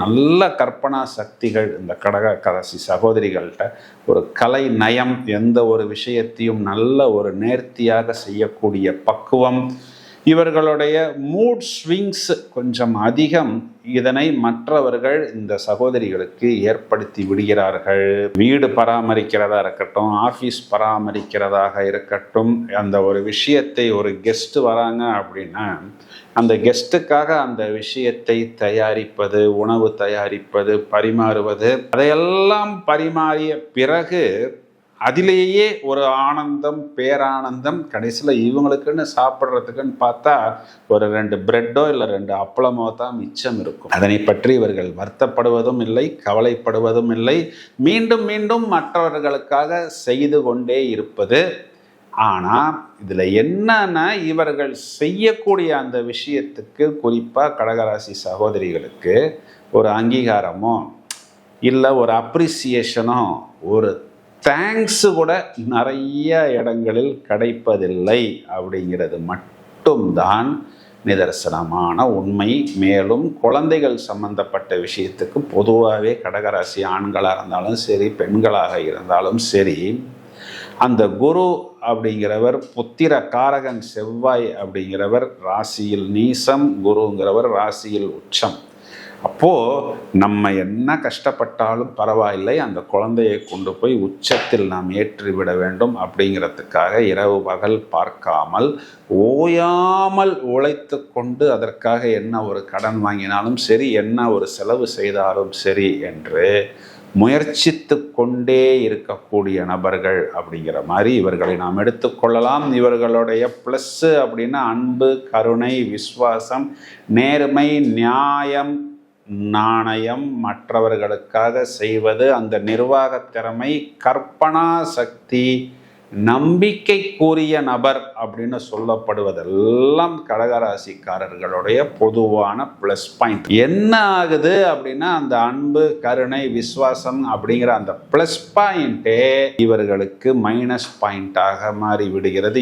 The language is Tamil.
நல்ல கற்பனா சக்திகள் இந்த கடகராசி சகோதரிகள்கிட்ட. ஒரு கலை நயம், எந்த ஒரு விஷயத்தையும் நல்ல ஒரு நேர்த்தியாக செய்யக்கூடிய பக்குவம், இவர்களுடைய மூட் ஸ்விங்ஸ் கொஞ்சம் அதிகம். இதனை மற்றவர்கள் இந்த சகோதரிகளுக்கு ஏற்படுத்தி விடுகிறார்கள். வீடு பராமரிக்கிறதா இருக்கட்டும், ஆஃபீஸ் பராமரிக்கிறதாக இருக்கட்டும், அந்த ஒரு விஷயத்தை ஒரு கெஸ்ட் வராங்க அப்படின்னா அந்த கெஸ்ட்டுக்காக அந்த விஷயத்தை தயாரிப்பது, உணவு தயாரிப்பது, பரிமாறுவது, அதையெல்லாம் பரிமாறிய பிறகு அதிலேயே ஒரு ஆனந்தம், பேரானந்தம். கடைசியில் இவங்களுக்குன்னு சாப்பிட்றதுக்குன்னு பார்த்தா ஒரு 2 பிரெட்டோ இல்லை 2 அப்பளமோ தான் மிச்சம் இருக்கும். அதனை பற்றி இவர்கள் வருத்தப்படுவதும் இல்லை, கவலைப்படுவதும் இல்லை. மீண்டும் மீண்டும் மற்றவர்களுக்காக செய்து கொண்டே இருப்பது. ஆனால் இதில் என்னன்னா, இவர்கள் செய்யக்கூடிய அந்த விஷயத்துக்கு, குறிப்பாக கடகராசி சகோதரிகளுக்கு ஒரு அங்கீகாரமோ இல்லை ஒரு அப்ரிசியேஷனோ ஒரு தேங்க்ஸு கூட நிறைய இடங்களில் கிடைப்பதில்லை அப்படிங்கிறது மட்டும்தான் நிதர்சனமான உண்மை. மேலும் குழந்தைகள் சம்பந்தப்பட்ட விஷயத்துக்கு பொதுவாகவே கடகராசி ஆண்களாக இருந்தாலும் சரி, பெண்களாக இருந்தாலும் சரி, அந்த குரு அப்படிங்கிறவர் புத்திர காரகன், செவ்வாய் அப்படிங்கிறவர் ராசியில் நீசம், குருங்கிறவர் ராசியில் உச்சம். அப்போது நம்ம என்ன கஷ்டப்பட்டாலும் பரவாயில்லை, அந்த குழந்தையை கொண்டு போய் உச்சத்தில் நாம் ஏற்றிவிட வேண்டும் அப்படிங்கிறதுக்காக இரவு பகல் பார்க்காமல் ஓயாமல் உழைத்து கொண்டு அதற்காக என்ன ஒரு கடன் வாங்கினாலும் சரி, என்ன ஒரு செலவு செய்தாலும் சரி என்று முயற்சித்து கொண்டே இருக்கக்கூடிய நபர்கள் அப்படிங்கிற மாதிரி இவர்களை நாம் எடுத்துக்கொள்ளலாம். இவர்களுடைய ப்ளஸ்ஸு அப்படின்னா அன்பு, கருணை, விசுவாசம், நேர்மை, நியாயம், நாணயம், மற்றவர்களுக்காக செய்வது, அந்த நிர்வாக திறமை, கற்பனா சக்தி, நம்பிக்கைக்குரிய நபர் அப்படின்னு சொல்லப்படுவதெல்லாம் கடகராசிக்காரர்களுடைய பொதுவான ப்ளஸ் பாயிண்ட். என்ன ஆகுது அப்படின்னா, அந்த அன்பு, கருணை, விசுவாசம் அப்படிங்கிற அந்த ப்ளஸ் பாயிண்டே இவர்களுக்கு மைனஸ் பாயிண்டாக மாறி விடுகிறது.